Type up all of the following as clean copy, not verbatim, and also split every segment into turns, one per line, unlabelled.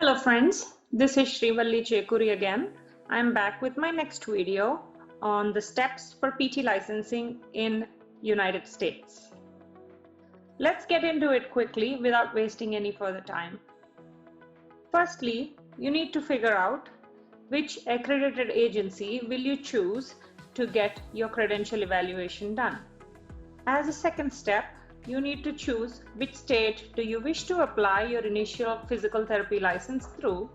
Hello friends, this is Srivalli Chekuri again. I'm back with my next video on the steps for PT licensing in United States. Let's get into it quickly without wasting any further time. Firstly, you need to figure out which accredited agency will you choose to get your credential evaluation done. As a second step, you need to choose which state do you wish to apply your initial physical therapy license through.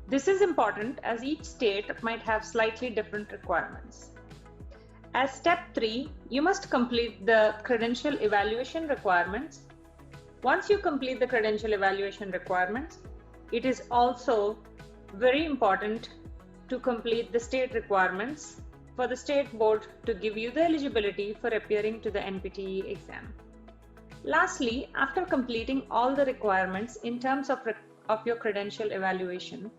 This is important as each state might have slightly different requirements. As step 3, you must complete the credential evaluation requirements. Once you complete the credential evaluation requirements, it is also very important to complete the state requirements for the state board to give you the eligibility for appearing to the Npte exam. Lastly, after completing all the requirements in terms of your credential evaluation,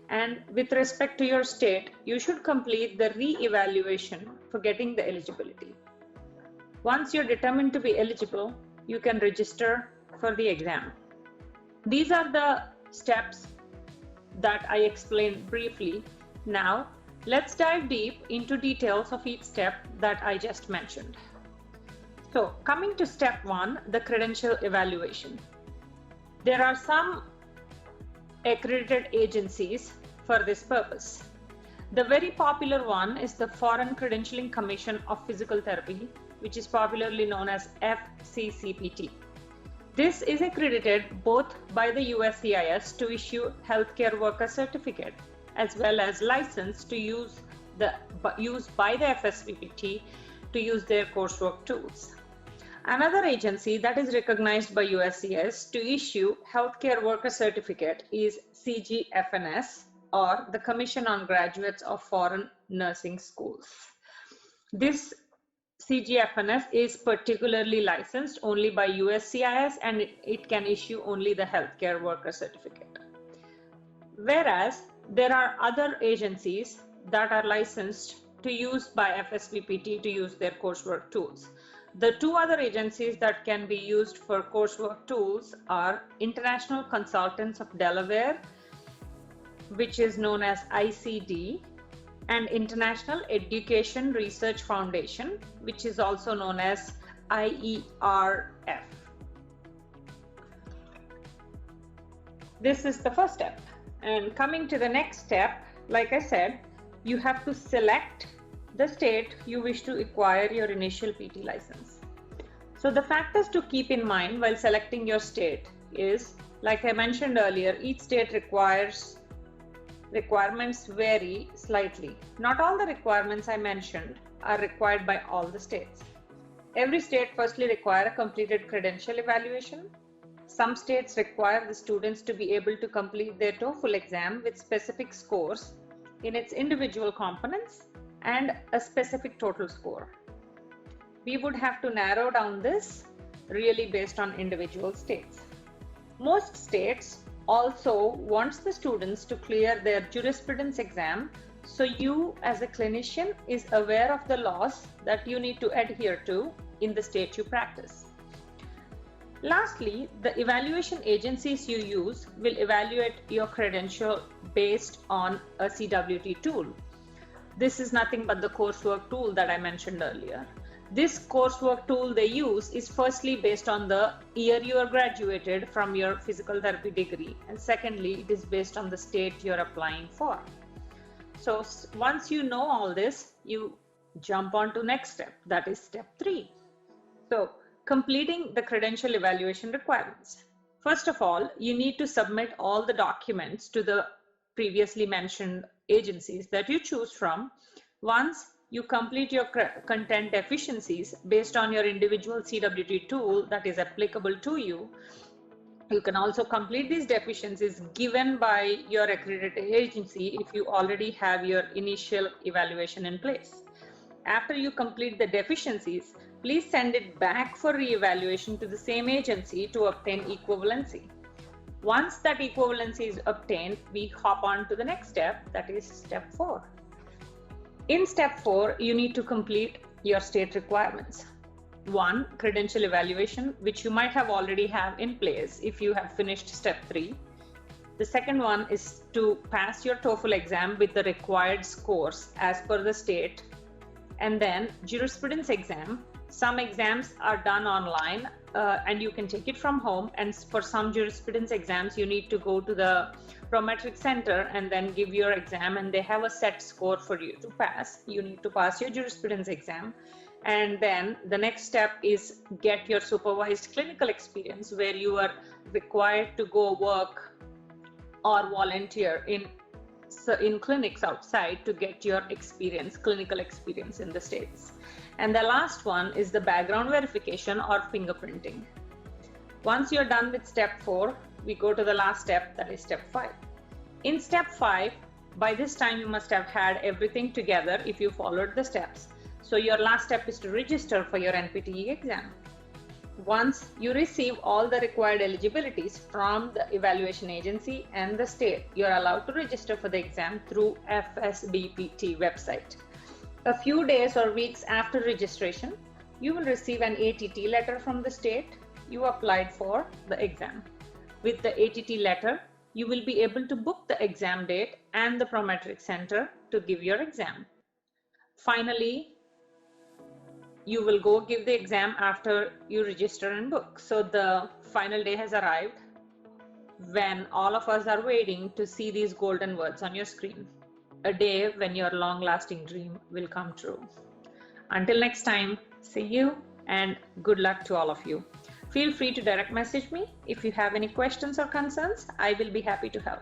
and with respect to your state, you should complete the re-evaluation for getting the eligibility. Once you're determined to be eligible, you can register for the exam. These are the steps that I explained briefly. Now, let's dive deep into details of each step that I just mentioned. So, coming to step 1, the credential evaluation. There are some accredited agencies for this purpose. The very popular one is the Foreign Credentialing Commission of Physical Therapy, which is popularly known as FCCPT. This is accredited both by the USCIS to issue healthcare worker certificate, as well as license to use by the FSPPT to use their coursework tools. Another agency that is recognized by USCIS to issue healthcare worker certificate is CGFNS, or the Commission on Graduates of Foreign Nursing Schools. This CGFNS is particularly licensed only by USCIS and it can issue only the healthcare worker certificate. Whereas there are other agencies that are licensed to use by FSPPT to use their coursework tools. The two other agencies that can be used for coursework tools are International Consultants of Delaware, which is known as ICD, and International Education Research Foundation, which is also known as IERF. This is the first step. And coming to the next step, like I said, you have to select the state you wish to acquire your initial PT license. So the factors to keep in mind while selecting your state is, like I mentioned earlier, each state requirements vary slightly. Not all the requirements I mentioned are required by all the states. Every state firstly requires a completed credential evaluation. Some states require the students to be able to complete their TOEFL exam with specific scores in its individual components and a specific total score. We would have to narrow down this really based on individual states. Most states also wants the students to clear their jurisprudence exam, so you as a clinician is aware of the laws that you need to adhere to in the state you practice. Lastly, the evaluation agencies you use will evaluate your credential based on a CWT tool. This is nothing but the coursework tool that I mentioned earlier. This coursework tool they use is firstly based on the year you are graduated from your physical therapy degree, and secondly, it is based on the state you're applying for. So once you know all this, you jump on to next step, that is step 3. So completing the credential evaluation requirements. First of all, you need to submit all the documents to the previously mentioned agencies that you choose from. Once you complete your content deficiencies based on your individual CWT tool that is applicable to you, you can also complete these deficiencies given by your accredited agency if you already have your initial evaluation in place. After you complete the deficiencies, please send it back for re-evaluation to the same agency to obtain equivalency. Once that equivalency is obtained, we hop on to the next step, that is step 4. In step 4, you need to complete your state requirements. 1, credential evaluation, which you might have already have in place if you have finished step 3. The second one is to pass your TOEFL exam with the required scores as per the state. And then jurisprudence exam. Some exams are done online and you can take it from home. And for some jurisprudence exams, you need to go to the prometric center and then give your exam, and they have a set score for you to pass. You need to pass your jurisprudence exam. And then the next step is get your supervised clinical experience, where you are required to go work or volunteer in clinics outside to get your experience, clinical experience in the States. And the last one is the background verification or fingerprinting. Once you're done with step 4, we go to the last step, that is step 5. In step 5, by this time you must have had everything together if you followed the steps. So your last step is to register for your Npte exam. Once you receive all the required eligibilities from the evaluation agency and the state, you're allowed to register for the exam through FSBPT website. A few days or weeks after registration, you will receive an ATT letter from the state you applied for the exam. With the ATT letter, you will be able to book the exam date and the prometric center to give your exam. Finally, you will go give the exam after you register and book. So the final day has arrived when all of us are waiting to see these golden words on your screen. A day when your long-lasting dream will come true. Until next time, see you and good luck to all of you. Feel free to direct message me if you have any questions or concerns. I will be happy to help.